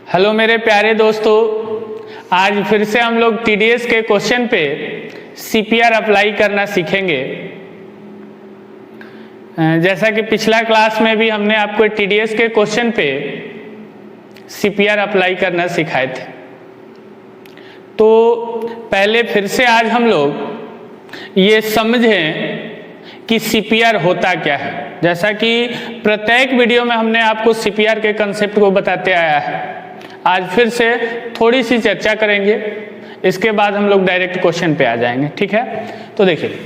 Hello मेरे प्यारे दोस्तों, आज फिर से हम लोग टीडीएस के क्वेश्चन पे सीपीआर अप्लाई करना सीखेंगे। जैसा कि पिछला क्लास में भी हमने आपको टीडीएस के क्वेश्चन पे सीपीआर अप्लाई करना सिखाए थे, तो पहले फिर से आज हम लोग ये समझें कि सीपीआर होता क्या है। जैसा कि प्रत्येक वीडियो में हमने आपको सीपीआर के कंसेप्ट को बताते आया है, आज फिर से थोड़ी सी चर्चा करेंगे, इसके बाद हम लोग डायरेक्ट क्वेश्चन पे आ जाएंगे। ठीक है, तो देखिए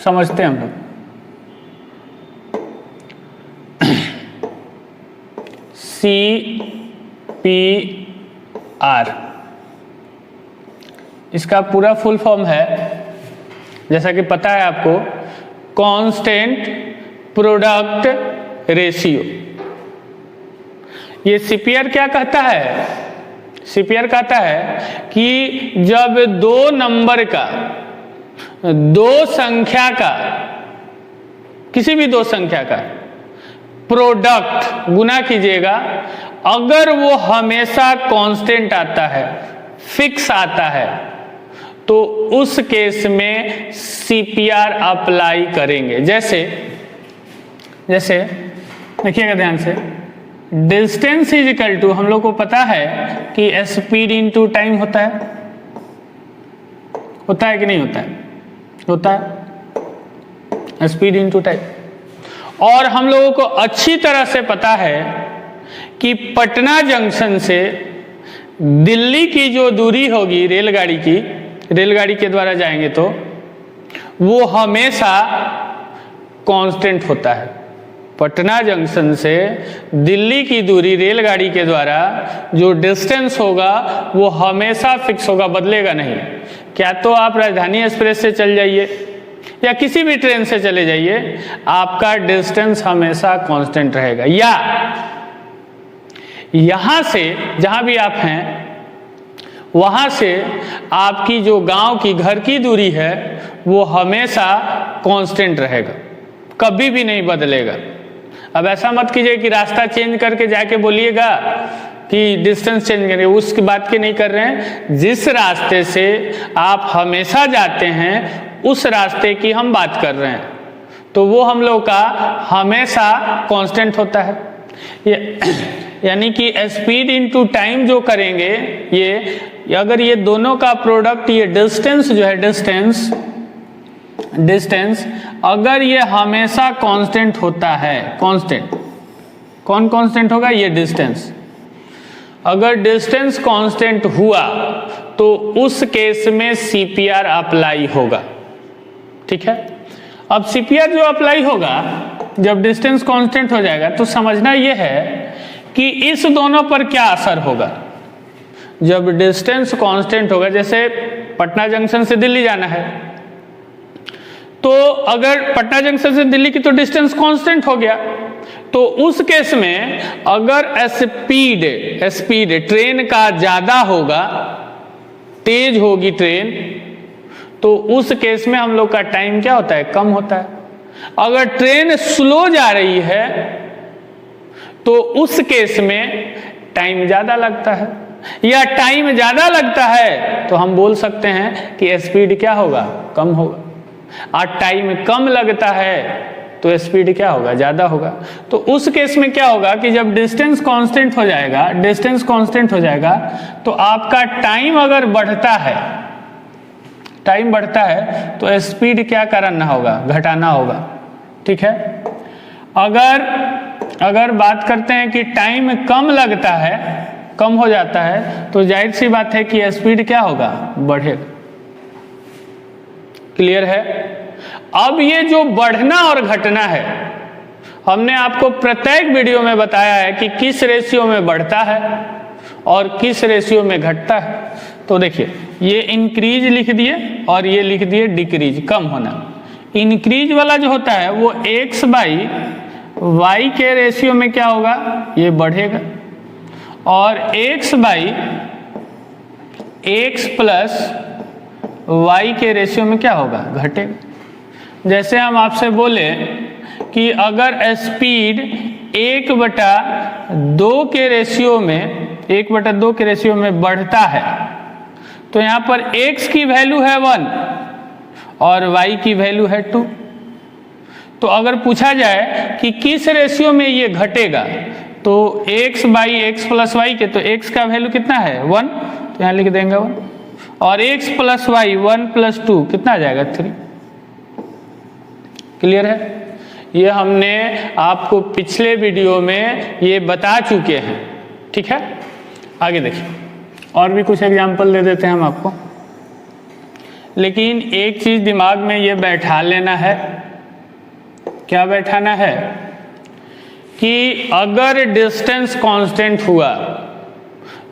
समझते हैं हम लोग। CPR इसका पूरा फुल फॉर्म है, जैसा कि पता है आपको, कांस्टेंट प्रोडक्ट रेशियो। ये सीपीआर क्या कहता है? सीपीआर कहता है कि जब दो नंबर का, दो संख्या का, किसी भी दो संख्या का प्रोडक्ट गुना कीजिएगा, अगर वो हमेशा कांस्टेंट आता है, फिक्स आता है, तो उस केस में सीपीआर अप्लाई करेंगे। जैसे देखिएगा ध्यान से, डिस्टेंस इज इक्वल टू, हम लोग को पता है कि स्पीड इनटू टाइम होता है कि नहीं होता है? होता है, स्पीड इनटू टाइम। और हम लोगों को अच्छी तरह से पता है कि पटना जंक्शन से दिल्ली की जो दूरी होगी रेलगाड़ी के द्वारा जाएंगे तो वो हमेशा कांस्टेंट होता है। पटना जंक्शन से दिल्ली की दूरी रेलगाड़ी के द्वारा जो डिस्टेंस होगा वो हमेशा फिक्स होगा, बदलेगा नहीं। क्या तो आप राजधानी एक्सप्रेस से चल जाइए या किसी भी ट्रेन से चले जाइए, आपका डिस्टेंस हमेशा कांस्टेंट रहेगा। या यहां से जहां भी आप हैं, वहां से आपकी जो गांव की, घर की दूरी है, वो हमेशा कांस्टेंट रहेगा, कभी भी नहीं बदलेगा। अब ऐसा मत कीजिए कि रास्ता चेंज करके जाके बोलिएगा कि डिस्टेंस चेंज करेंगे, उसकी बात की नहीं कर रहे हैं। जिस रास्ते से आप हमेशा जाते हैं उस रास्ते की हम बात कर रहे हैं, तो वो हम लोग का हमेशा कांस्टेंट होता है। यानी कि स्पीड इनटू टाइम जो करेंगे, ये अगर ये दोनों का प्रोडक्ट, ये डिस्टेंस जो है, डिस्टेंस अगर ये हमेशा कांस्टेंट होता है, कांस्टेंट, कौन कांस्टेंट होगा? ये डिस्टेंस। अगर डिस्टेंस कांस्टेंट हुआ तो उस केस में सीपीआर अप्लाई होगा। ठीक है, अब सीपीआर जो अप्लाई होगा जब डिस्टेंस कांस्टेंट हो जाएगा, तो समझना यह है कि इस दोनों पर क्या असर होगा। जब डिस्टेंस कांस्टेंट होगा, जैसे पटना जंक्शन से दिल्ली जाना है, तो अगर पटना जंक्शन से दिल्ली की तो डिस्टेंस कांस्टेंट हो गया, तो उस केस में अगर स्पीड ट्रेन का ज्यादा होगा, तेज होगी ट्रेन, तो उस केस में हम लोग का टाइम क्या होता है? कम होता है। अगर ट्रेन स्लो जा रही है तो उस केस में टाइम ज्यादा लगता है, या टाइम ज्यादा लगता है तो हम बोल सकते हैं कि स्पीड क्या होगा? कम होगा। और टाइम कम लगता है तो स्पीड क्या होगा? ज्यादा होगा। तो उस केस में क्या होगा कि जब डिस्टेंस कांस्टेंट हो जाएगा, तो आपका टाइम अगर बढ़ता है तो स्पीड क्या करना होगा? घटाना होगा। ठीक है, अगर बात करते हैं कि टाइम कम लगता है, कम हो जाता है, तो जाहिर सी बात है कि स्पीड क्या होगा? बढ़ेगा। क्लियर है? अब ये जो बढ़ना और घटना है, हमने आपको प्रत्येक वीडियो में बताया है कि किस रेशियो में बढ़ता है और किस रेशियो में घटता है। तो देखिए, ये इंक्रीज लिख दिए और ये लिख दिए डिक्रीज, कम होना। इंक्रीज वाला जो होता है वो x बाई वाई के रेशियो में क्या होगा? ये बढ़ेगा। और x by x plus y के रेशियो में क्या होगा? घटेगा। जैसे हम आपसे बोले कि अगर स्पीड 1/2 के रेशियो में 1/2 के रेशियो में बढ़ता है, तो यहाँ पर x की वैल्यू है 1 और y की वैल्यू है 2। तो अगर पूछा जाए कि किस रेशियो में ये घटेगा, तो x by x plus y के, तो x का वैल्यू कितना है 1, तो यहाँ लिख देंगे 1, और x प्लस वाई 1 प्लस 2 कितना आ जाएगा 3। क्लियर है? ये हमने आपको पिछले वीडियो में ये बता चुके हैं। ठीक है, आगे देखिए, और भी कुछ एग्जाम्पल दे देते हैं हम आपको, लेकिन एक चीज दिमाग में ये बैठा लेना है। क्या बैठाना है? कि अगर डिस्टेंस कांस्टेंट हुआ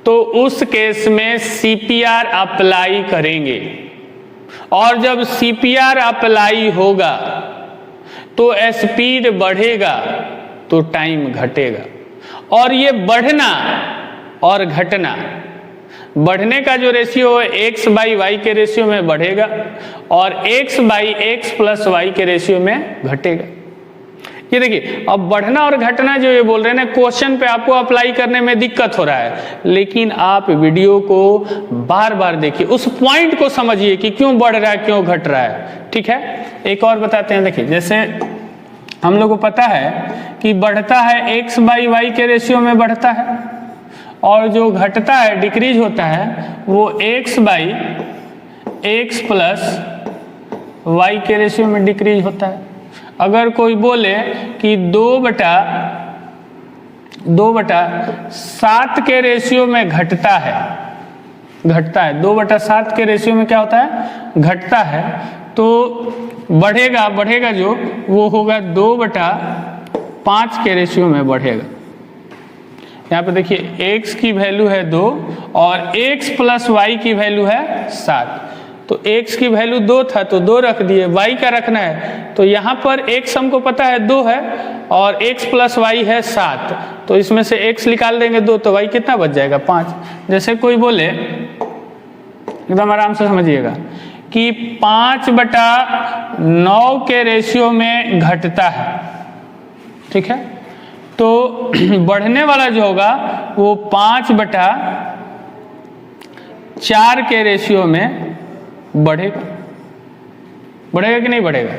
तो उस केस में CPR अप्लाई करेंगे, और जब CPR अप्लाई होगा तो स्पीड बढ़ेगा तो टाइम घटेगा। और ये बढ़ना और घटना, बढ़ने का जो रेशियो है x बाई वाई के रेशियो में बढ़ेगा, और x by x plus y के रेशियो में घटेगा। ये देखिए, अब बढ़ना और घटना जो ये बोल रहे हैं ना, क्वेश्चन पे आपको अप्लाई करने में दिक्कत हो रहा है, लेकिन आप वीडियो को बार बार देखिए, उस पॉइंट को समझिए कि क्यों बढ़ रहा है, क्यों घट रहा है। ठीक है, एक और बताते हैं। देखिए, जैसे हम लोग को पता है कि बढ़ता है x बाई वाई के रेशियो में बढ़ता है, और जो घटता है, डिक्रीज होता है, वो x by x plus y के रेशियो में डिक्रीज होता है। अगर कोई बोले कि 2/7 के रेशियो में घटता है, 2/7 के रेशियो में क्या होता है, घटता है, तो बढ़ेगा जो वो होगा 2/5 के रेशियो में बढ़ेगा। यहाँ पे देखिए, x की वैल्यू है 2 और x प्लस वाई की वैल्यू है 7, तो x की वैल्यू 2 था तो 2 रख दिए, y का रखना है, तो यहाँ पर x हमको पता है 2 है और x प्लस वाई है 7, तो इसमें से x निकाल देंगे 2, तो y कितना बच जाएगा 5। जैसे कोई बोले, एकदम आराम से समझिएगा, कि 5/9 के रेशियो में घटता है। ठीक है, तो बढ़ने वाला जो होगा वो 5/4 के रेशियो में बढ़ेगा कि नहीं बढ़ेगा?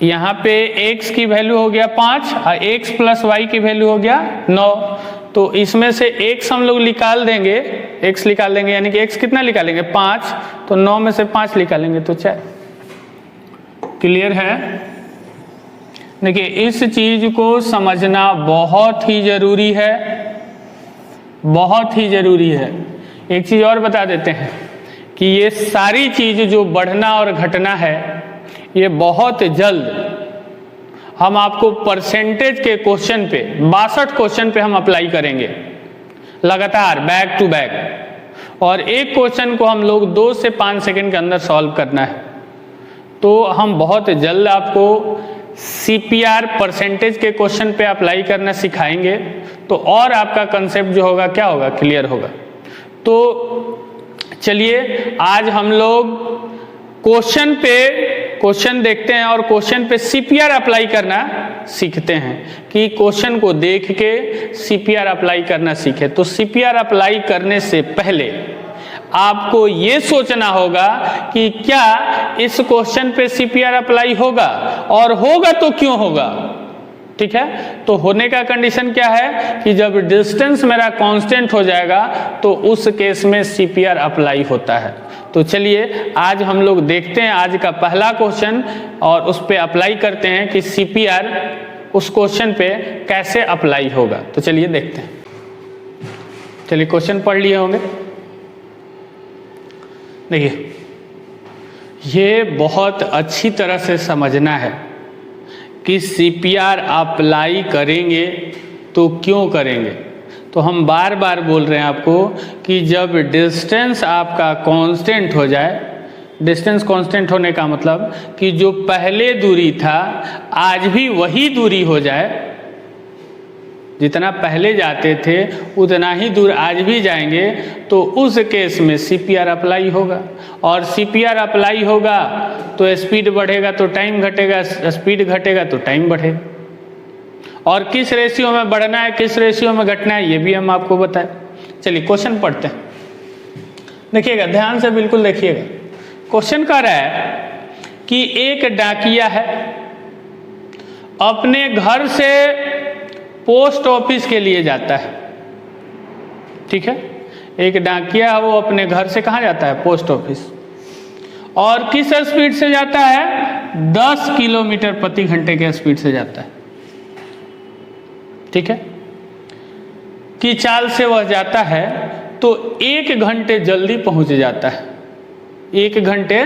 यहाँ पे x की वैल्यू हो गया 5 और x प्लस वाई की वैल्यू हो गया 9, तो इसमें से x हम लोग निकाल देंगे, x निकाल देंगे, यानी कि x कितना निकालेंगे 5, तो 9 में से 5 निकालेंगे तो 4। क्लियर है? देखिए, इस चीज को समझना बहुत ही जरूरी है, बहुत ही जरूरी है। एक चीज और बता देते हैं कि ये सारी चीज जो बढ़ना और घटना है, ये बहुत जल्द हम आपको परसेंटेज के क्वेश्चन पे 62 क्वेश्चन पे हम अप्लाई करेंगे लगातार, बैक टू बैक, और एक क्वेश्चन को हम लोग 2 से 5 सेकंड के अंदर सॉल्व करना है। तो हम बहुत जल्द आपको CPR परसेंटेज के क्वेश्चन पे अप्लाई करना सिखाएंगे, तो और आपका कंसेप्ट जो होगा क्या होगा, क्लियर होगा। तो चलिए, आज हम लोग क्वेश्चन देखते हैं और क्वेश्चन पे CPR अप्लाई करना सीखते हैं, कि क्वेश्चन को देख के CPR अप्लाई करना सीखे। तो CPR अप्लाई करने से पहले आपको ये सोचना होगा कि क्या इस क्वेश्चन पे CPR अप्लाई होगा, और होगा तो क्यों होगा। ठीक है, तो होने का कंडीशन क्या है कि जब डिस्टेंस मेरा कांस्टेंट हो जाएगा तो उस केस में CPR अप्लाई होता है। तो चलिए, आज हम लोग देखते हैं आज का पहला क्वेश्चन, और उस पे अप्लाई करते हैं कि CPR उस क्वेश्चन पे कैसे अप्लाई होगा। तो चलिए देखते हैं। चलिए, क्वेश्चन पढ़ लिए होंगे। देखिए, ये बहुत अच्छी तरह से समझना है कि CPR अप्लाई करेंगे तो क्यों करेंगे। तो हम बार बार बोल रहे हैं आपको कि जब डिस्टेंस आपका कांस्टेंट हो जाए, डिस्टेंस कांस्टेंट होने का मतलब कि जो पहले दूरी था आज भी वही दूरी हो जाए, जितना पहले जाते थे उतना ही दूर आज भी जाएंगे, तो उस केस में CPR अप्लाई होगा। और CPR अप्लाई होगा तो स्पीड बढ़ेगा तो टाइम घटेगा, स्पीड घटेगा तो टाइम बढ़ेगा। और किस रेशियो में बढ़ना है, किस रेशियो में घटना है, ये भी हम आपको बताएं। चलिए क्वेश्चन पढ़ते हैं, देखिएगा ध्यान से, बिल्कुल देखिएगा। क्वेश्चन कह रहा है कि एक डाकिया है, अपने घर से पोस्ट ऑफिस के लिए जाता है। ठीक है, एक डाकिया है, वो अपने घर से कहाँ जाता है, पोस्ट ऑफिस, और किस स्पीड से जाता है, 10 किलोमीटर प्रति घंटे के स्पीड से जाता है। ठीक है, की चाल से वह जाता है तो 1 घंटे जल्दी पहुंच जाता है, 1 घंटे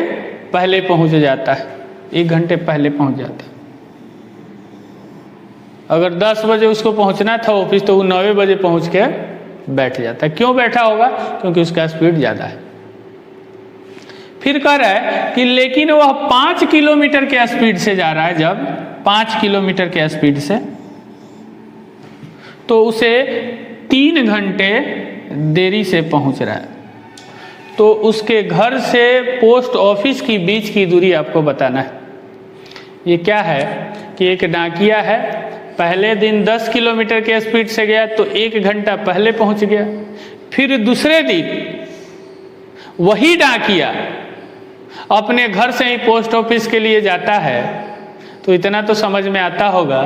पहले पहुंच जाता है, 1 घंटे पहले पहुंच जाता है। अगर 10 बजे उसको पहुंचना था ऑफिस तो वो 9 बजे पहुंच के बैठ जाता है। क्यों बैठा होगा, क्योंकि उसका स्पीड ज़्यादा है। फिर कह रहा है कि लेकिन वह 5 किलोमीटर के स्पीड से जा रहा है, जब 5 किलोमीटर के स्पीड से, तो उसे 3 घंटे देरी से पहुंच रहा है। तो उसके घर से पोस्ट ऑफिस की बीच की दूरी आपको बताना है। ये क्या है कि एक डाकिया है, पहले दिन 10 किलोमीटर के स्पीड से गया तो 1 घंटा पहले पहुंच गया। फिर दूसरे दिन वही डाकिया अपने घर से ही पोस्ट ऑफिस के लिए जाता है, तो इतना तो समझ में आता होगा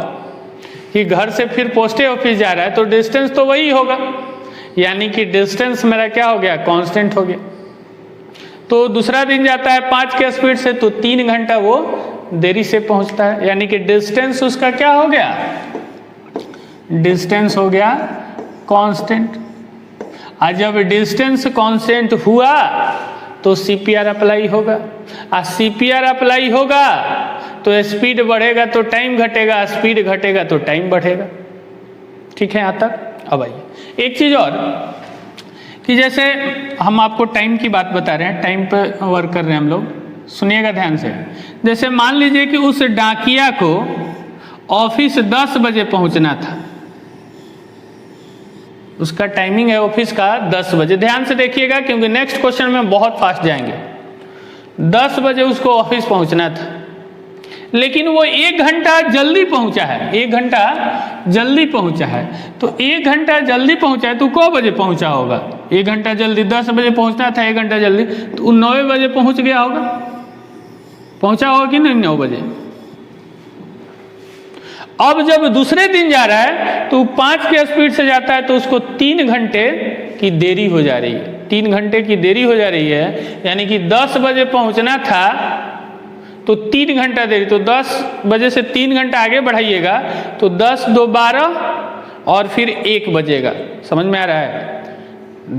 कि घर से फिर पोस्ट ऑफिस जा रहा है तो डिस्टेंस तो वही होगा, यानी कि डिस्टेंस मेरा क्या हो गया, कांस्टेंट हो गया। तो दूसरा दिन जाता है 5 के स्पीड से, तो 3 घंटा वो देरी से पहुंचता है, यानी कि डिस्टेंस उसका क्या हो गया, डिस्टेंस हो गया कांस्टेंट। और जब डिस्टेंस कांस्टेंट हुआ तो CPR अप्लाई होगा, और CPR अप्लाई होगा तो स्पीड बढ़ेगा तो टाइम घटेगा, स्पीड घटेगा तो टाइम बढ़ेगा। ठीक है यहाँ तक। अब आइए एक चीज़ और, कि जैसे हम आपको टाइम की बात बता रहे हैं, टाइम पर वर्क कर रहे हैं हम लोग, सुनिएगा ध्यान से। जैसे मान लीजिए कि उस डाकिया को ऑफिस 10 बजे पहुंचना था, उसका टाइमिंग है ऑफिस का 10 बजे। ध्यान से देखिएगा क्योंकि नेक्स्ट क्वेश्चन में बहुत फास्ट जाएंगे। 10 बजे उसको ऑफिस पहुंचना था, लेकिन वो 1 घंटा जल्दी पहुंचा है, 1 घंटा जल्दी पहुंचा है। तो 1 घंटा जल्दी पहुंचा है तो क बजे पहुंचा होगा, 1 घंटा जल्दी, 10 बजे पहुंचना था, 1 घंटा जल्दी, तो 9 बजे पहुंच गया होगा, पहुंचा होगा कि नहीं 9 बजे। अब जब दूसरे दिन जा रहा है तो 5 के स्पीड से जाता है, तो उसको 3 घंटे की देरी हो जा रही है, 3 घंटे की देरी हो जा रही है, यानी कि 10 बजे पहुंचना था तो 3 घंटा देरी, तो 10 बजे से 3 घंटा आगे बढ़ाइएगा तो 10 2 12 और फिर 1 बजेगा। समझ में आ रहा है,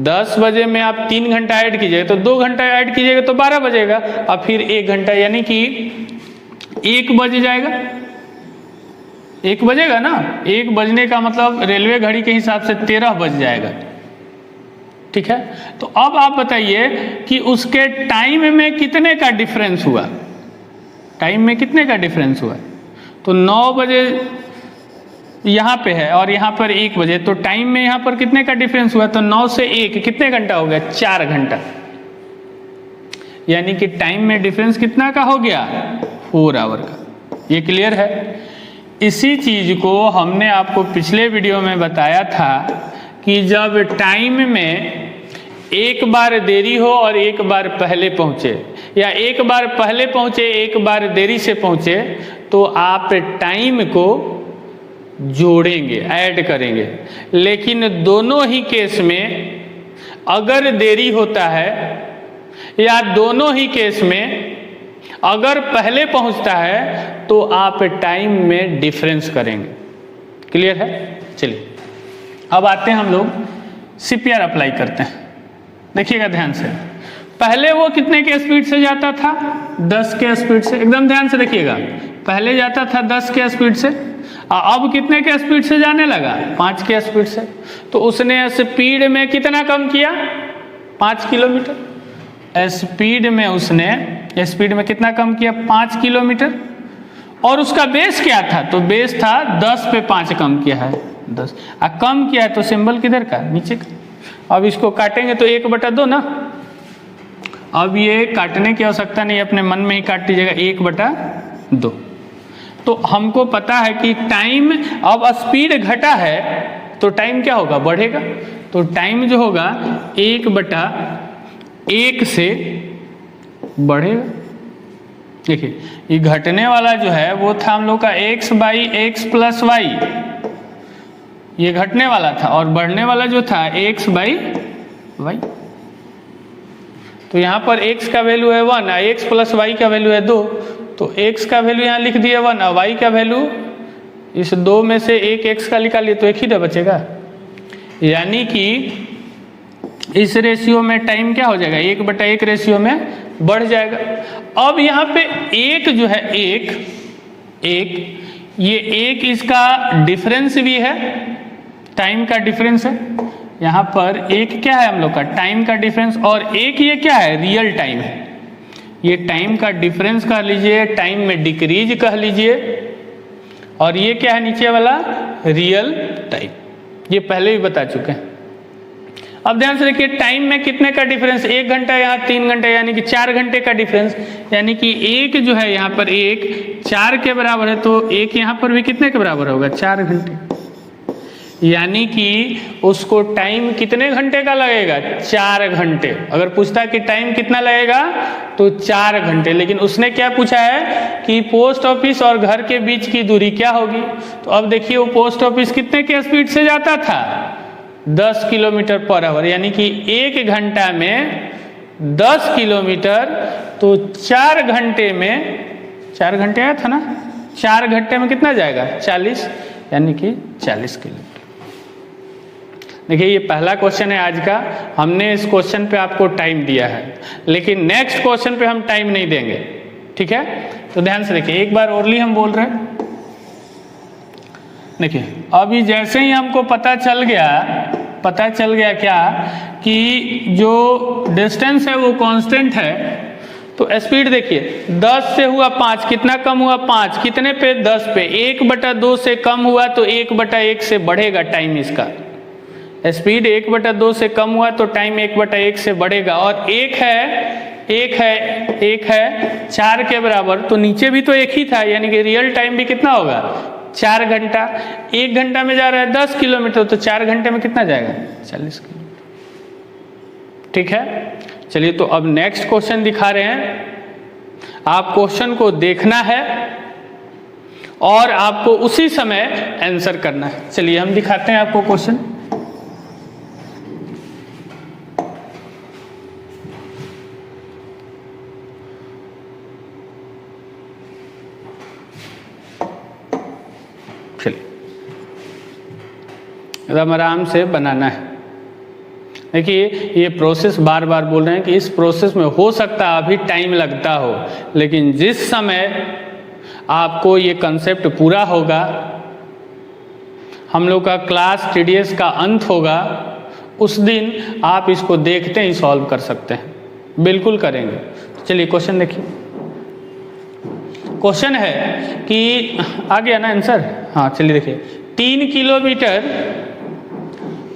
10 बजे में आप 3 घंटा ऐड कीजिएगा तो 2 घंटा ऐड कीजिएगा तो 12 बजेगा, और फिर 1 घंटा, यानी कि 1 बज जाएगा, 1 बजेगा ना। 1 बजने का मतलब रेलवे घड़ी के हिसाब से 13 बज जाएगा। ठीक है, तो अब आप बताइए कि उसके टाइम में कितने का डिफरेंस हुआ, टाइम में कितने का डिफरेंस हुआ। तो 9 बजे यहाँ पे है और यहाँ पर 1 बजे, तो टाइम में यहाँ पर कितने का डिफरेंस हुआ, तो 9 से 1 कितने घंटा हो गया, 4 घंटा, यानी कि टाइम में डिफरेंस कितना का हो गया, 4 आवर का। ये क्लियर है। इसी चीज को हमने आपको पिछले वीडियो में बताया था कि जब टाइम में एक बार देरी हो और एक बार पहले पहुंचे, या एक बार पहले पहुंचे एक बार देरी से पहुंचे, तो आप टाइम को जोड़ेंगे, ऐड करेंगे। लेकिन दोनों ही केस में अगर देरी होता है या दोनों ही केस में अगर पहले पहुंचता है तो आप टाइम में डिफरेंस करेंगे। क्लियर है। चलिए अब आते हैं हम लोग CPR अप्लाई करते हैं। देखिएगा ध्यान से, पहले वो कितने के स्पीड से जाता था, 10 के स्पीड से, एकदम ध्यान से देखिएगा। पहले जाता था 10 के स्पीड से, अब कितने के स्पीड से जाने लगा, 5 के स्पीड से। तो उसने स्पीड में कितना कम किया, 5 किलोमीटर। स्पीड में उसने स्पीड में कितना कम किया, 5 किलोमीटर। और उसका बेस क्या था, तो बेस था 10 पे 5 कम किया है, 10। कम किया है तो सिंबल किधर का, नीचे का। अब इसको काटेंगे तो 1/2 ना। अब ये काटने की आवश्यकता नहीं, अपने मन में ही काट दीजिएगा, 1/2। तो हमको पता है कि टाइम, अब स्पीड घटा है तो टाइम क्या होगा, बढ़ेगा। तो टाइम जो होगा 1/1 से बढ़ेगा। देखिए ये घटने वाला जो है वो था हम लोग का x/x + y, ये घटने वाला था, और बढ़ने वाला जो था x/y। तो यहाँ पर x का वैल्यू है 1, x + y का वैल्यू है 2, तो x का वैल्यू यहाँ लिख दिया 1 और y का वैल्यू इस 2 में से एक x का निकालिए तो एक ही ना बचेगा। यानी कि इस रेशियो में टाइम क्या हो जाएगा, 1/1 रेशियो में बढ़ जाएगा। अब यहाँ पे एक जो है ये एक इसका डिफरेंस भी है, टाइम का डिफरेंस है। यहाँ पर एक क्या है हम लोग का, टाइम का डिफरेंस, और एक ये क्या है, रियल टाइम है। ये टाइम का डिफरेंस कह लीजिए, टाइम में डिक्रीज कह लीजिए, और ये क्या है नीचे वाला, रियल टाइम। ये पहले भी बता चुके हैं। अब ध्यान से देखिए टाइम में कितने का डिफरेंस, 1 घंटा यहाँ 3 घंटे, यानी कि 4 घंटे का डिफरेंस। यानी कि एक जो है यहाँ पर एक 4 के बराबर है, तो एक यहाँ पर भी कितने के बराबर होगा, 4 घंटे। यानी कि उसको टाइम कितने घंटे का लगेगा, 4 घंटे। अगर पूछता है कि टाइम कितना लगेगा तो 4 घंटे। लेकिन उसने क्या पूछा है कि पोस्ट ऑफिस और घर के बीच की दूरी क्या होगी। तो अब देखिए वो पोस्ट ऑफिस कितने के स्पीड से जाता था, 10 किलोमीटर/आवर, यानी कि 1 घंटा में 10 किलोमीटर। तो 4 घंटे में, 4 घंटे आया था ना, 4 घंटे में कितना जाएगा, 40, यानी कि 40 किलोमीटर। देखिए ये पहला क्वेश्चन है आज का, हमने इस क्वेश्चन पे आपको टाइम दिया है, लेकिन नेक्स्ट क्वेश्चन पे हम टाइम नहीं देंगे, ठीक है। तो ध्यान से देखिए, एक बार ओरली हम बोल रहे हैं। देखिए अभी जैसे ही हमको पता चल गया क्या कि जो डिस्टेंस है वो कांस्टेंट है, तो स्पीड देखिए 10 से हुआ 5, कितना कम हुआ, 5, कितने पे, 10 पे। 1/2 से कम हुआ तो 1/1 से बढ़ेगा टाइम। इसका स्पीड 1/2 से कम हुआ तो टाइम 1/1 से बढ़ेगा। और एक है 4 के बराबर, तो नीचे भी तो एक ही था, यानी कि रियल टाइम भी कितना होगा, 4 घंटा। 1 घंटा में जा रहा है 10 किलोमीटर, तो 4 घंटे में कितना जाएगा, 40 किलोमीटर। ठीक है, चलिए तो अब नेक्स्ट क्वेश्चन दिखा रहे हैं। आप क्वेश्चन को देखना है और आपको उसी समय आंसर करना है। चलिए हम दिखाते हैं आपको क्वेश्चन। एकदम आराम से बनाना है। देखिए ये प्रोसेस बार बार बोल रहे हैं कि इस प्रोसेस में हो सकता है अभी टाइम लगता हो, लेकिन जिस समय आपको ये कंसेप्ट पूरा होगा, हम लोग का क्लास TDS का अंत होगा, उस दिन आप इसको देखते ही सॉल्व कर सकते हैं, बिल्कुल करेंगे। चलिए क्वेश्चन देखिए। क्वेश्चन है कि आ गया ना आंसर, हाँ चलिए देखिए। 3 किलोमीटर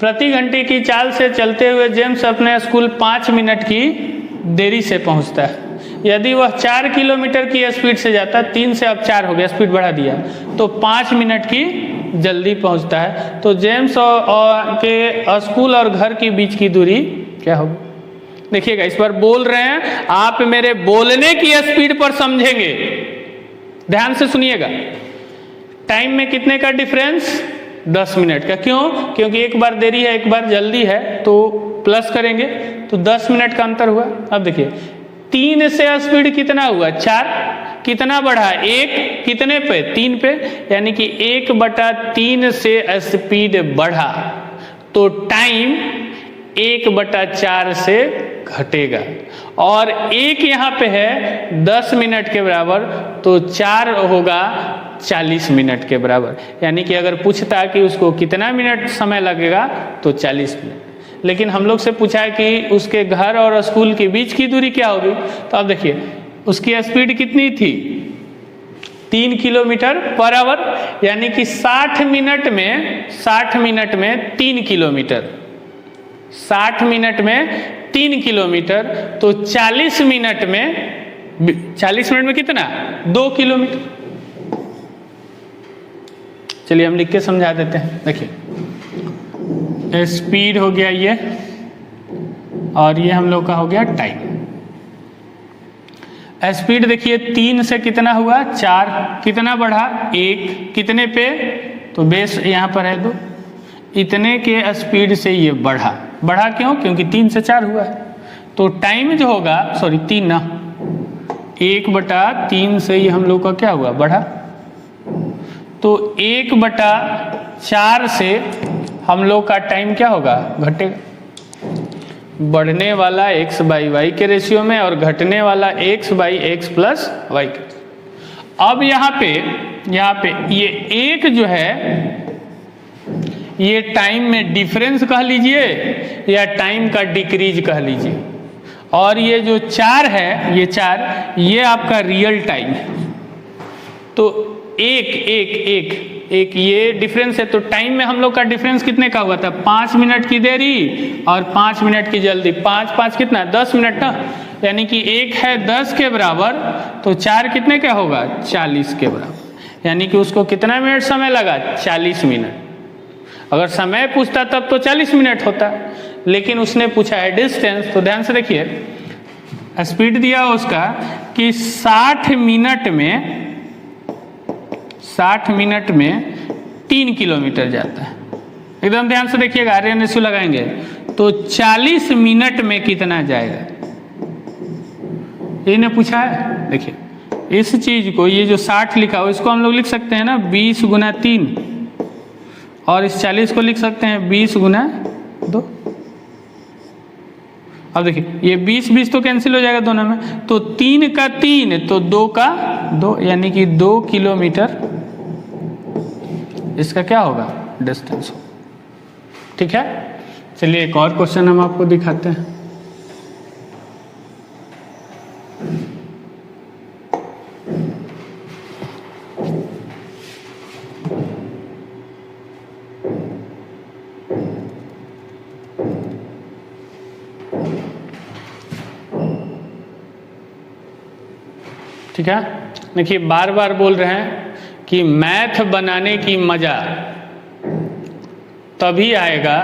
प्रति घंटे की चाल से चलते हुए जेम्स अपने स्कूल 5 मिनट की देरी से पहुंचता है। यदि वह 4 किलोमीटर की स्पीड से जाता, 3 से अब 4 हो गया, स्पीड बढ़ा दिया, तो 5 मिनट की जल्दी पहुंचता है। तो जेम्स के स्कूल और घर के बीच की दूरी क्या होगी। देखिएगा इस बार बोल रहे हैं, आप मेरे बोलने की स्पीड पर समझेंगे, ध्यान से सुनिएगा। टाइम में कितने का डिफरेंस, 10 मिनट का। क्यों, क्योंकि एक बार देरी है एक बार जल्दी है, तो प्लस करेंगे तो 10 मिनट का अंतर हुआ। अब देखिए 3 से स्पीड कितना हुआ, 4, कितना बढ़ा, 1, कितने पे, 3 पे, यानी कि 1/3 से स्पीड बढ़ा, तो टाइम 1/4 से घटेगा। और एक यहाँ पे है 10 मिनट के बराबर, तो 4 होगा 40 मिनट के बराबर। यानी कि अगर पूछता कि उसको कितना मिनट समय लगेगा तो 40 मिनट। लेकिन हम लोग से पूछा है कि उसके घर और स्कूल के बीच की दूरी क्या होगी। तो अब देखिए उसकी स्पीड कितनी थी, 3 किलोमीटर/आवर, यानी कि 60 मिनट में 3 किलोमीटर, 60 मिनट में 3 किलोमीटर, तो 40 मिनट में कितना, 2 किलोमीटर। चलिए हम लिख के समझा देते हैं। देखिए स्पीड हो गया ये, और ये हम लोग का हो गया टाइम। स्पीड देखिए 3 से कितना हुआ 4, कितना बढ़ा 1, कितने पे, तो बेस यहाँ पर है 2, इतने के स्पीड से ये बढ़ा। बढ़ा क्यों? क्योंकि 3 से 4 हुआ है। तो टाइम जो होगा, सॉरी 3 ना, 1/3 से ये हम लोग का क्या हुआ, बढ़ा। तो 1/4 से हम लोग का टाइम क्या होगा, घटेगा। बढ़ने वाला x/y के रेशियो में और घटने वाला x/x + y के। अब यहाँ पे ये एक जो है ये टाइम में डिफरेंस कह लीजिए या टाइम का डिक्रीज कह लीजिए, और ये जो 4 है, ये 4 ये आपका रियल टाइम है। तो एक ये डिफरेंस है। तो टाइम में हम लोग का डिफरेंस कितने का हुआ था, 5 मिनट की देरी और 5 मिनट की जल्दी। 5 कितना, 10 मिनट ना, यानी कि 1 है 10 के बराबर, तो 4 कितने का होगा, 40 के बराबर। यानी कि उसको कितना मिनट समय लगा, 40 मिनट। अगर समय पूछता तब तो 40 मिनट होता, लेकिन उसने पूछा है डिस्टेंस। तो ध्यान से देखिए, स्पीड दिया उसका कि 60 मिनट में 3 किलोमीटर जाता है। एकदम ध्यान से देखिएगा, RNSU लगाएंगे तो 40 मिनट में कितना जाएगा, इन्हें पूछा है। देखिए इस चीज को, ये जो 60 लिखा हो इसको हम लोग लिख सकते हैं ना 20 × 3, और इस 40 को लिख सकते हैं 20 × 2। अब देखिए ये 20 तो कैंसिल हो जाएगा दोनों में, तो 3 का 3 तो 2 का 2, यानी कि 2 किलोमीटर इसका क्या होगा, डिस्टेंस। ठीक है, चलिए एक और क्वेश्चन हम आपको दिखाते हैं। ठीक है, देखिए बार बार बोल रहे हैं कि मैथ बनाने की मजा तभी आएगा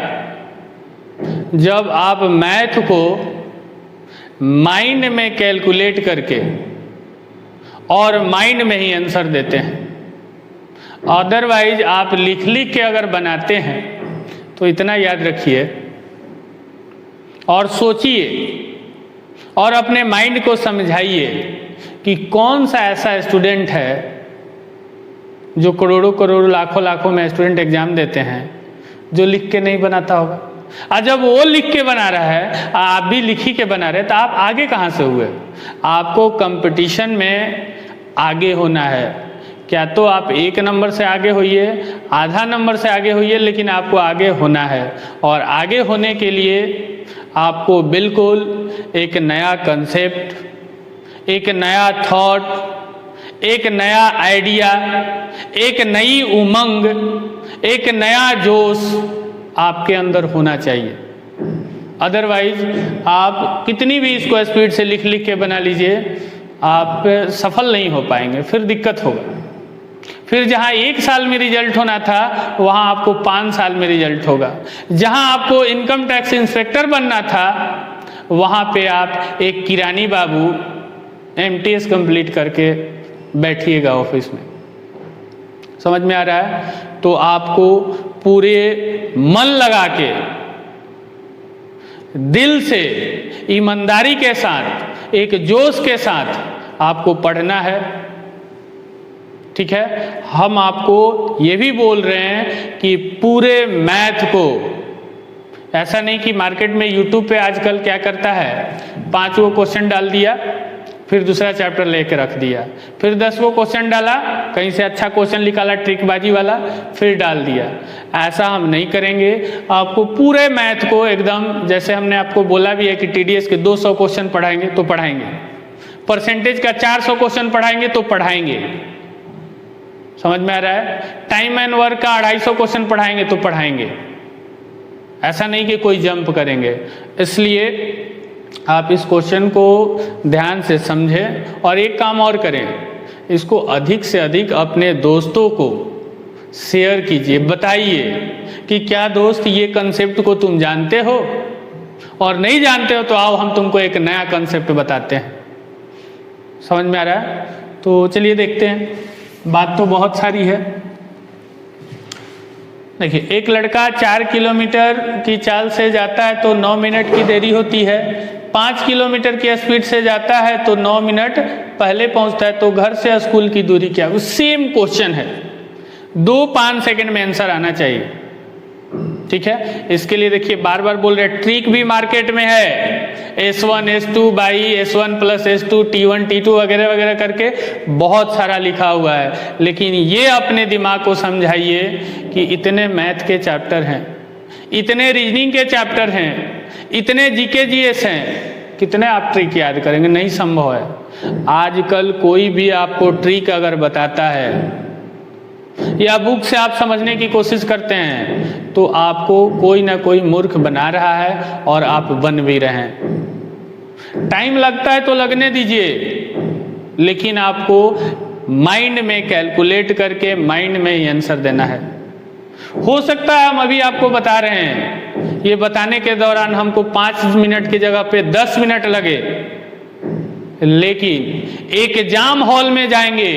जब आप मैथ को माइंड में कैलकुलेट करके और माइंड में ही आंसर देते हैं। अदरवाइज आप लिख के अगर बनाते हैं तो इतना याद रखिए और सोचिए और अपने माइंड को समझाइए कि कौन सा ऐसा स्टूडेंट है जो करोड़ों लाखों में स्टूडेंट एग्जाम देते हैं जो लिख के नहीं बनाता होगा। और जब वो लिख के बना रहा है, आप भी लिखी के बना रहे, तो आप आगे कहाँ से हुए? आपको कंपटीशन में आगे होना है। क्या तो आप 1 नंबर से आगे होइए, आधा नंबर से आगे होइए, लेकिन आपको आगे होना है। और आगे होने के लिए आपको बिल्कुल एक नया कंसेप्ट, एक नया थॉट, एक नया आइडिया, एक नई उमंग, एक नया जोश आपके अंदर होना चाहिए। अदरवाइज आप कितनी भी इसको स्पीड से लिख के बना लीजिए, आप सफल नहीं हो पाएंगे, फिर दिक्कत होगा। फिर जहाँ 1 साल में रिजल्ट होना था वहाँ आपको 5 साल में रिजल्ट होगा। जहाँ आपको इनकम टैक्स इंस्पेक्टर बनना था वहाँ पे आप एक किरानी बाबू MTS कंप्लीट करके बैठिएगा ऑफिस में। समझ में आ रहा है? तो आपको पूरे मन लगा के, दिल से, ईमानदारी के साथ, एक जोश के साथ आपको पढ़ना है। ठीक है, हम आपको ये भी बोल रहे हैं कि पूरे मैथ को, ऐसा नहीं कि मार्केट में यूट्यूब पे आजकल क्या करता है, 5 क्वेश्चन डाल दिया, फिर दूसरा चैप्टर लेके रख दिया, फिर 10 क्वेश्चन डाला, कहीं से अच्छा क्वेश्चन निकाला ट्रिकबाजी वाला, फिर डाल दिया। ऐसा हम नहीं करेंगे। आपको पूरे मैथ को एकदम, जैसे हमने आपको बोला भी है कि TDS के 200 क्वेश्चन पढ़ाएंगे तो पढ़ाएंगे, परसेंटेज का 400 क्वेश्चन पढ़ाएंगे तो पढ़ाएंगे। समझ में आ रहा है? टाइम एंड वर्क का 250 क्वेश्चन पढ़ाएंगे तो पढ़ाएंगे। ऐसा नहीं कि कोई जंप करेंगे। इसलिए आप इस क्वेश्चन को ध्यान से समझें और एक काम और करें, इसको अधिक से अधिक अपने दोस्तों को शेयर कीजिए, बताइए कि क्या दोस्त ये कंसेप्ट को तुम जानते हो, और नहीं जानते हो तो आओ हम तुमको एक नया कंसेप्ट बताते हैं। समझ में आ रहा है? तो चलिए देखते हैं, बात तो बहुत सारी है। देखिए, एक लड़का 4 किलोमीटर की चाल से जाता है तो 9 मिनट की देरी होती है, 5 किलोमीटर की स्पीड से जाता है तो 9 मिनट पहले पहुंचता है, तो घर से स्कूल की दूरी क्या? सेम क्वेश्चन है, 2-5 सेकंड में आंसर आना चाहिए। ठीक है, इसके लिए देखिए बार बार बोल रहे, ट्रिक भी मार्केट में है, S1 S2 by S1 plus S2 T1 T2 वगैरह वगैरह करके बहुत सारा लिखा हुआ है, लेकिन ये अपने दिमाग को समझाइए कि इतने मैथ के चैप्टर हैं, इतने रीजनिंग के चैप्टर हैं, इतने जीके जीएस हैं, कितने आप ट्रिक याद करेंगे? नहीं संभव है। आजकल कोई भी आपको ट्रिक अगर बताता है या बुक से आप समझने की कोशिश करते हैं तो आपको कोई ना कोई मूर्ख बना रहा है और आप बन भी रहे हैं। टाइम लगता है तो लगने दीजिए, लेकिन आपको माइंड में कैलकुलेट करके माइंड में ही आंसर देना है। हो सकता है हम अभी आपको बता रहे हैं, ये बताने के दौरान हमको 5 मिनट की जगह पे 10 मिनट लगे, लेकिन एक एग्जाम हॉल में जाएंगे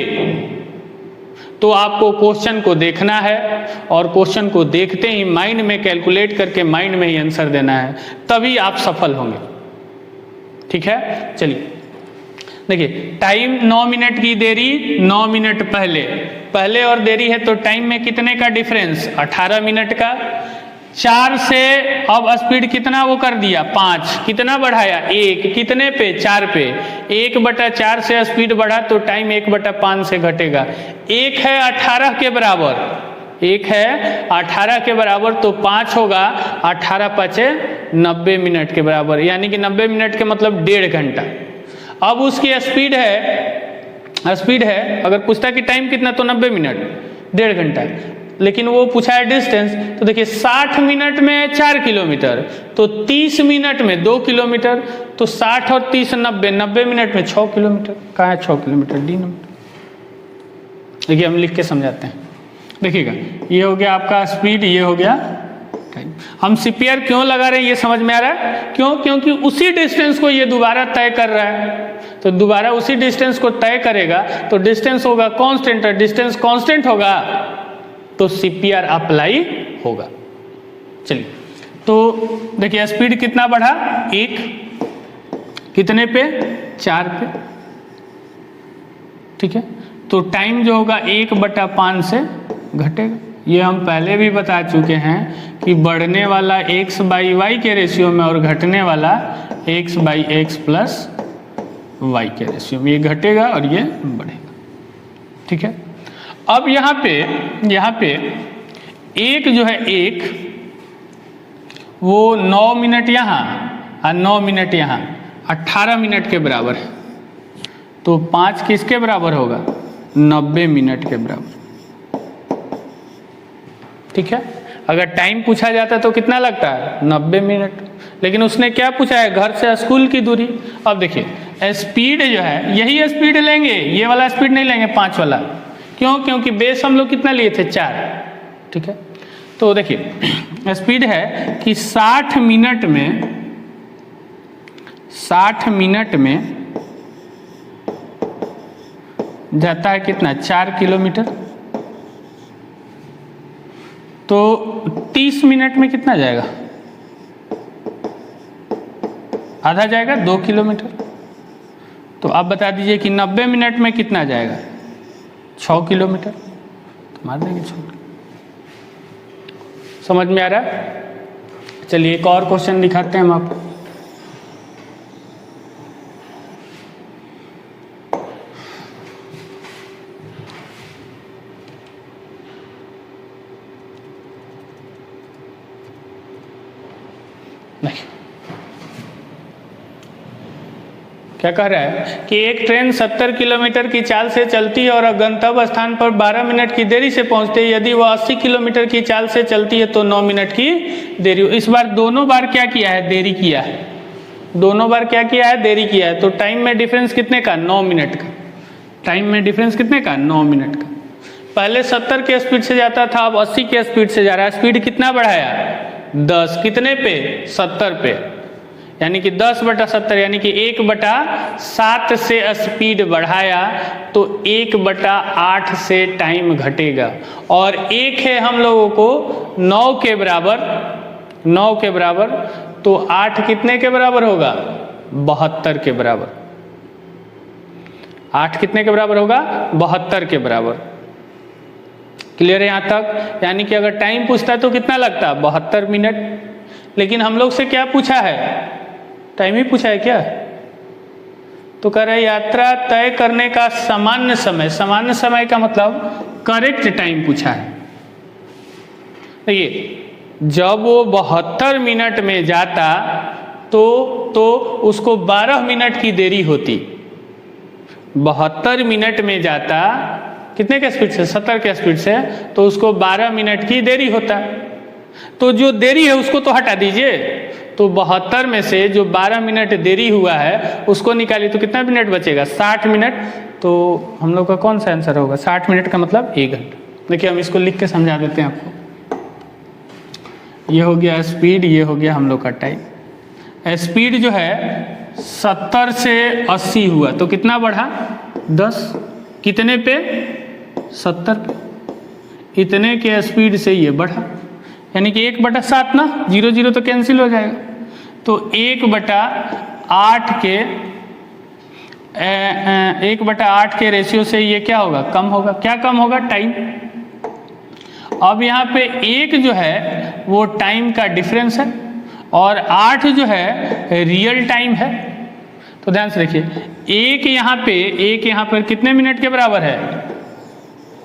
तो आपको क्वेश्चन को देखना है और क्वेश्चन को देखते ही माइंड में कैलकुलेट करके माइंड में ही आंसर देना है, तभी आप सफल होंगे। ठीक है, चलिए देखिए, टाइम 9 मिनट की देरी, 9 मिनट पहले और देरी है तो टाइम में कितने का डिफरेंस? 18 मिनट का। 4 से अब स्पीड कितना वो कर दिया? 5। कितना बढ़ाया? 1। कितने पे? 4 पे। 1/4 से स्पीड बढ़ा तो टाइम 1/5 से घटेगा। 1 है 18 के बराबर, 1 है 18 के बराबर, तो 5 होगा 18 5 90 मिनट के बराबर, यानी कि 90 मिनट के मतलब 1.5 घंटा। अब उसकी स्पीड है, अगर पूछता कि टाइम कितना तो 90 मिनट, 1.5 घंटा, लेकिन वो पूछा है डिस्टेंस, तो देखिए 60 मिनट में 4 किलोमीटर, तो 30 मिनट में 2 किलोमीटर, तो 60 और 30 90 मिनट में 6 किलोमीटर। कहाँ है 6 किलोमीटर? D number. देखिए हम लिख के समझाते हैं, देखिएगा, ये हो गया आपका स्पीड, ये हो गया टाइम। हम CPR क्यों लगा रहे हैं ये समझ में आ रहा है? क्यों? क्योंकि उसी डिस्टेंस को ये दोबारा तय कर रहा है, तो दोबारा उसी डिस्टेंस को तय करेगा तो डिस्टेंस होगा कांस्टेंट, और डिस्टेंस कांस्टेंट होगा तो CPR अप्लाई होगा। चलिए, तो देखिए स्पीड कितना बढ़ा? 1। कितने पे? 4 पे। ठीक है, तो टाइम जो होगा 1/5 से घटेगा। ये हम पहले भी बता चुके हैं कि बढ़ने वाला x/y के रेशियो में और घटने वाला x/x प्लस y के रेशियो में, ये घटेगा और ये बढ़ेगा। ठीक है, अब यहाँ पे एक जो है, एक वो 9 मिनट यहाँ और 9 मिनट यहाँ, 18 मिनट के बराबर है, तो 5 किसके बराबर होगा? 90 मिनट के बराबर। ठीक है, अगर टाइम पूछा जाता तो कितना लगता है? 90 मिनट, लेकिन उसने क्या पूछा है? घर से स्कूल की दूरी। अब देखिए स्पीड जो है, यही स्पीड लेंगे, ये वाला स्पीड नहीं लेंगे, 5 वाला। क्यों? क्योंकि बेस हम लोग कितना लिए थे? 4। ठीक है, तो देखिए स्पीड है कि 60 मिनट में जाता है कितना? 4 किलोमीटर, तो 30 मिनट में कितना जाएगा? आधा जाएगा, 2 किलोमीटर। तो आप बता दीजिए कि 90 मिनट में कितना जाएगा? 6 किलोमीटर। तो मार देंगे 6। समझ में आ रहा है? चलिए एक और क्वेश्चन दिखाते हैं हम आपको। नहीं, क्या कह रहा है कि एक ट्रेन 70 किलोमीटर की चाल से चलती है और गंतव्य स्थान पर 12 मिनट की देरी से पहुंचती है। यदि वह 80 किलोमीटर की चाल से चलती है तो 9 मिनट की देरी। इस बार दोनों बार क्या किया है? देरी किया है। दोनों बार क्या किया है? देरी किया है। तो टाइम में डिफरेंस कितने का? 9 मिनट का। टाइम में डिफरेंस कितने का? 9 मिनट का। पहले 70 के स्पीड से जाता था, अब 80 के स्पीड से जा रहा है। स्पीड कितना बढ़ाया? 10। कितने पे? 70 पे। यानी कि 10/70 यानी कि 1/7 से स्पीड बढ़ाया तो 1/8 से टाइम घटेगा। और एक है हम लोगों को 9 के बराबर, 9 के बराबर, तो 8 कितने के बराबर होगा? 72 के बराबर। 8 कितने के बराबर होगा? 72 के बराबर। क्लियर है यहाँ तक? यानी कि अगर टाइम पूछता है तो कितना लगता है? 72 मिनट। लेकिन हम लोग से क्या पूछा है? टाइम ही पूछा है क्या? तो कह रहे यात्रा तय करने का सामान्य समय, सामान्य समय का मतलब करेक्ट टाइम पूछा है। देखिए जब वो 72 मिनट में जाता तो उसको 12 मिनट की देरी होती। 72 मिनट में जाता कितने के स्पीड से? 70 के स्पीड से, तो उसको 12 मिनट की देरी होता। तो जो देरी है उसको तो हटा दीजिए। तो 72 में से जो 12 मिनट देरी हुआ है उसको निकालिए तो कितना मिनट बचेगा? 60 मिनट। तो हम लोग का कौन सा आंसर होगा? 60 मिनट का मतलब 1 घंटा। देखिए हम इसको लिख के समझा देते हैं आपको। ये हो गया स्पीड, ये हो गया हम लोग का टाइम। स्पीड जो है 70 से 80 हुआ तो कितना बढ़ा? 10। कितने पे? 70 पे। इतने के स्पीड से ये बढ़ा, यानी कि 1/7 ना, 0 0 तो कैंसिल हो जाएगा। तो 1/8 के 1/8 के रेशियो से ये क्या होगा? कम होगा। क्या कम होगा? टाइम। अब यहाँ पे 1 जो है वो टाइम का डिफरेंस है और 8 जो है रियल टाइम है। तो ध्यान से देखिए, 1 यहाँ पे कितने मिनट के बराबर है?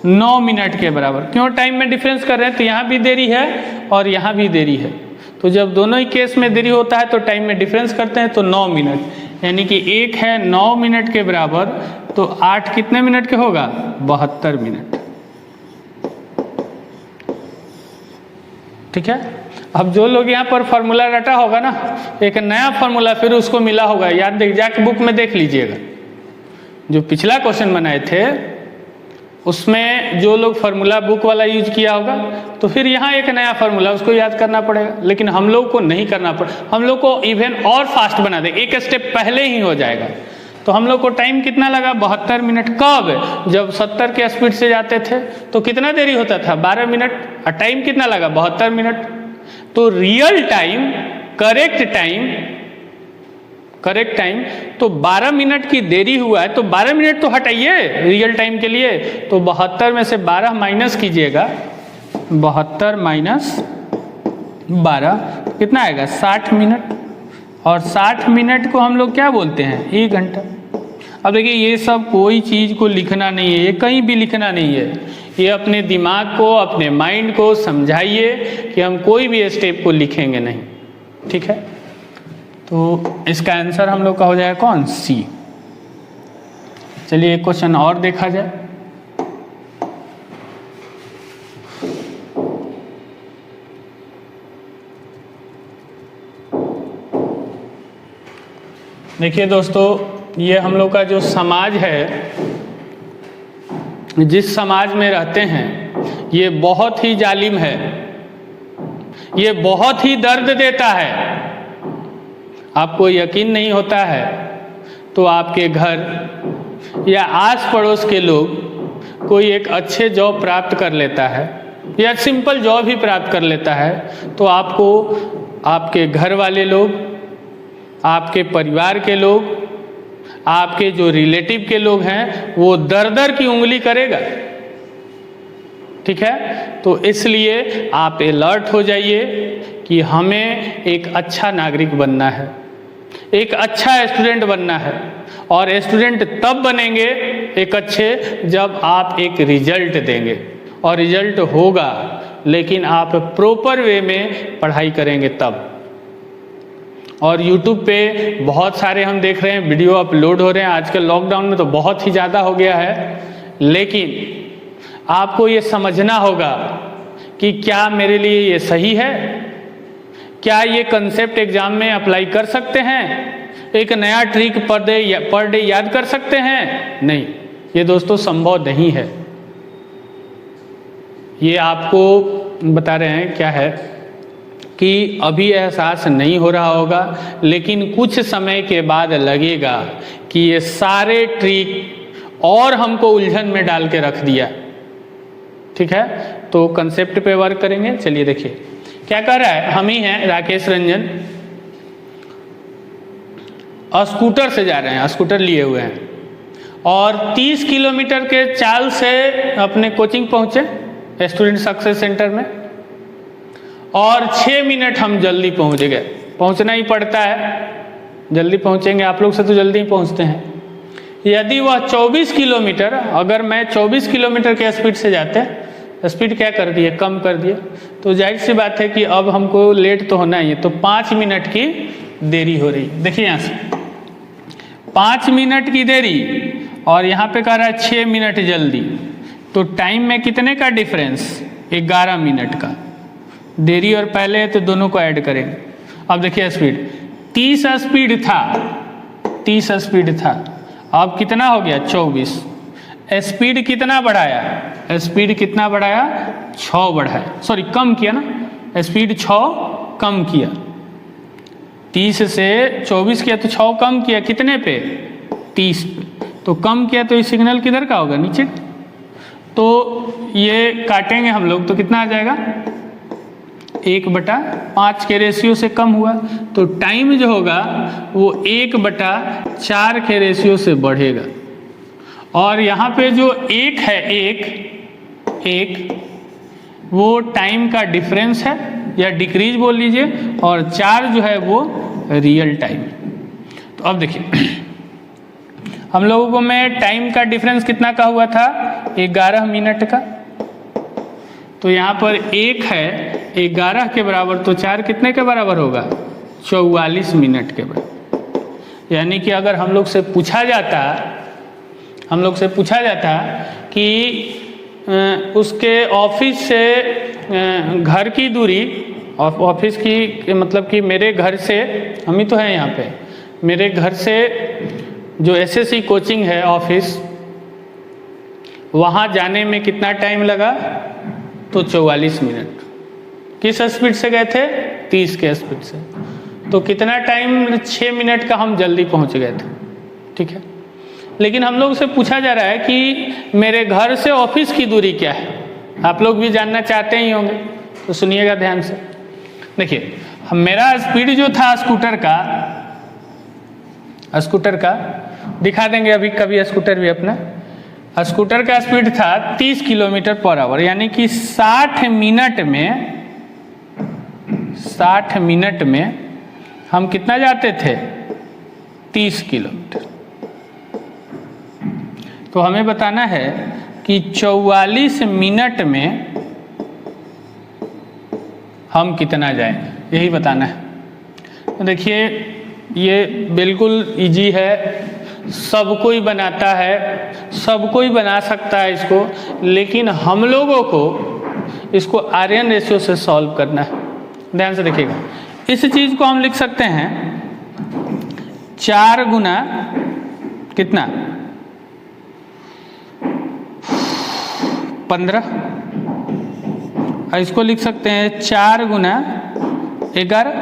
9 मिनट के बराबर। क्यों टाइम में डिफरेंस कर रहे हैं? तो यहाँ भी देरी है और यहाँ भी देरी है। तो जब दोनों ही केस में देरी होता है तो टाइम में डिफरेंस करते हैं तो 9 मिनट, यानी कि 1 है 9 मिनट के बराबर, तो 8 कितने मिनट के होगा? 72 मिनट। ठीक है। अब जो लोग यहाँ पर फॉर्मूला रटा होगा ना, एक नया फॉर्मूला फिर उसको मिला होगा, याद देख जाके बुक में देख लीजिएगा। जो पिछला क्वेश्चन बनाए थे उसमें जो लोग फार्मूला बुक वाला यूज किया होगा, तो फिर यहाँ एक नया फार्मूला उसको याद करना पड़ेगा। लेकिन हम लोग को नहीं करना पड़े, हम लोग को इवन और फास्ट बना दे, एक स्टेप पहले ही हो जाएगा। तो हम लोग को टाइम कितना लगा? 72 मिनट। कब? जब 70 के स्पीड से जाते थे तो कितना देरी होता था? 12 मिनट। और टाइम कितना लगा? 72 मिनट। तो रियल टाइम, करेक्ट टाइम तो 12 मिनट की देरी हुआ है, तो 12 मिनट तो हटाइए रियल टाइम के लिए। तो 72 में से 12 माइनस कीजिएगा, 72 माइनस 12 कितना आएगा? 60 मिनट। और 60 मिनट को हम लोग क्या बोलते हैं? 1 घंटा। अब देखिए ये सब कोई चीज़ को लिखना नहीं है, ये कहीं भी लिखना नहीं है। ये अपने दिमाग को, अपने माइंड को समझाइए कि हम कोई भी स्टेप को लिखेंगे नहीं। ठीक है। तो इसका आंसर हम लोग का हो जाएगा कौन? सी। चलिए एक क्वेश्चन और देखा जाए। देखिए दोस्तों, ये हम लोग का जो समाज है, जिस समाज में रहते हैं, ये बहुत ही जालिम है, ये बहुत ही दर्द देता है। आपको यकीन नहीं होता है तो आपके घर या आस पड़ोस के लोग कोई एक अच्छे जॉब प्राप्त कर लेता है या सिंपल जॉब ही प्राप्त कर लेता है, तो आपको आपके घर वाले लोग, आपके परिवार के लोग, आपके जो रिलेटिव के लोग हैं, वो दर दर की उंगली करेगा। ठीक है। तो इसलिए आप अलर्ट हो जाइए कि हमें एक अच्छा नागरिक बनना है, एक अच्छा स्टूडेंट बनना है। और स्टूडेंट तब बनेंगे एक अच्छे जब आप एक रिजल्ट देंगे, और रिजल्ट होगा लेकिन आप प्रॉपर वे में पढ़ाई करेंगे तब। और YouTube पे बहुत सारे हम देख रहे हैं वीडियो अपलोड हो रहे हैं, आजकल लॉकडाउन में तो बहुत ही ज़्यादा हो गया है। लेकिन आपको ये समझना होगा कि क्या मेरे लिए ये सही है, क्या ये कंसेप्ट एग्जाम में अप्लाई कर सकते हैं, एक नया ट्रिक पर डे याद कर सकते हैं? नहीं, ये दोस्तों संभव नहीं है। ये आपको बता रहे हैं क्या है कि अभी एहसास नहीं हो रहा होगा, लेकिन कुछ समय के बाद लगेगा कि ये सारे ट्रिक और हमको उलझन में डाल के रख दिया। ठीक है, तो कंसेप्ट पे वर्क करेंगे। चलिए देखिए क्या कर रहा है। हम ही हैं राकेश रंजन, स्कूटर से जा रहे हैं, स्कूटर लिए हुए हैं और 30 किलोमीटर के चाल से अपने कोचिंग पहुँचे स्टूडेंट सक्सेस सेंटर में, और 6 मिनट हम जल्दी पहुँच गए। पहुँचना ही पड़ता है, जल्दी पहुँचेंगे, आप लोग से तो जल्दी ही पहुँचते हैं। यदि वह 24 किलोमीटर, अगर मैं 24 किलोमीटर के स्पीड से जाते, स्पीड क्या कर दिए, कम कर दिए, तो जाहिर सी बात है कि अब हमको लेट तो होना ही है, तो 5 मिनट की देरी हो रही। देखिए यहाँ से 5 मिनट की देरी और यहाँ पे कह रहा है 6 मिनट जल्दी, तो टाइम में कितने का डिफरेंस, 11 मिनट का। देरी और पहले है तो दोनों को ऐड करेंगे। अब देखिए स्पीड 30 स्पीड था, 30 स्पीड था, अब कितना हो गया 24। स्पीड कितना बढ़ाया, स्पीड कितना बढ़ाया, 6 बढ़ाया, सॉरी कम किया ना, स्पीड 6 कम किया, 30 से 24 किया तो 6 कम किया, कितने पे, 30 पे। तो कम किया तो ये सिग्नल किधर का होगा, नीचे। तो ये काटेंगे हम लोग तो कितना आ जाएगा, 1/5 के रेशियो से कम हुआ, तो टाइम जो होगा वो 1/4 के रेशियो से बढ़ेगा। और यहाँ पे जो 1 है, एक वो टाइम का डिफरेंस है या डिक्रीज बोल लीजिए, और 4 जो है वो रियल टाइम। तो अब देखिए हम लोगों को में टाइम का डिफरेंस कितना का हुआ था, 11 मिनट का। तो यहाँ पर 1 है 11 के बराबर, तो 4 कितने के बराबर होगा, 44 मिनट के बराबर। यानी कि अगर हम लोग से पूछा जाता कि उसके ऑफिस से घर की दूरी, ऑफिस की मतलब कि मेरे घर से, हम ही तो हैं यहाँ पे, मेरे घर से जो एसएससी कोचिंग है ऑफिस, वहाँ जाने में कितना टाइम लगा, तो 44 मिनट। किस स्पीड से गए थे, 30 के स्पीड से, तो कितना टाइम, 6 मिनट का हम जल्दी पहुँच गए थे। ठीक है, लेकिन हम लोग से पूछा जा रहा है कि मेरे घर से ऑफिस की दूरी क्या है। आप लोग भी जानना चाहते ही होंगे, तो सुनिएगा ध्यान से। देखिए मेरा स्पीड जो था स्कूटर का दिखा देंगे अभी कभी, स्कूटर भी अपना, स्कूटर का स्पीड था 30 किलोमीटर पर आवर, यानी कि 60 मिनट में हम कितना जाते थे, 30 किलोमीटर। तो हमें बताना है कि 44 मिनट में हम कितना जाएं, यही बताना है। तो देखिए ये बिल्कुल इजी है, सब कोई बनाता है, सब कोई बना सकता है इसको, लेकिन हम लोगों को इसको आर्यन रेशियो से सॉल्व करना है। ध्यान से देखिएगा, इस चीज़ को हम लिख सकते हैं 4 गुना कितना, 15, और इसको लिख सकते हैं 4 गुना 11।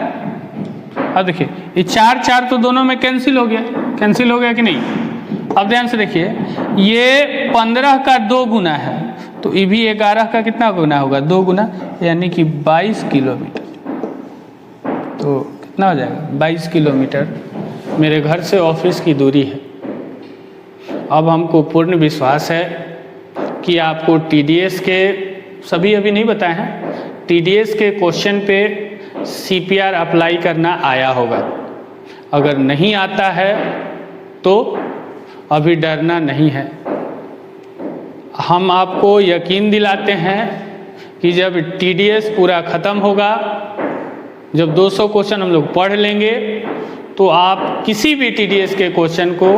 अब देखिए ये 4 तो दोनों में कैंसिल हो गया कि नहीं। अब ध्यान से देखिए, ये 15 का 2 गुना है, तो ये भी 11 का कितना गुना होगा, 2 गुना, यानी कि 22 किलोमीटर। तो कितना हो जाएगा, 22 किलोमीटर मेरे घर से ऑफिस की दूरी है। अब हमको पूर्ण विश्वास है कि आपको TDS के सभी अभी नहीं बताए हैं, TDS के क्वेश्चन पे CPR अप्लाई करना आया होगा। अगर नहीं आता है तो अभी डरना नहीं है। हम आपको यकीन दिलाते हैं कि जब TDS पूरा ख़त्म होगा, जब 200 क्वेश्चन हम लोग पढ़ लेंगे, तो आप किसी भी TDS के क्वेश्चन को,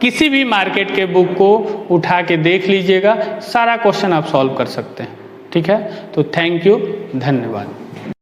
किसी भी मार्केट के बुक को उठा के देख लीजिएगा, सारा क्वेश्चन आप सॉल्व कर सकते हैं। ठीक है, तो थैंक यू, धन्यवाद।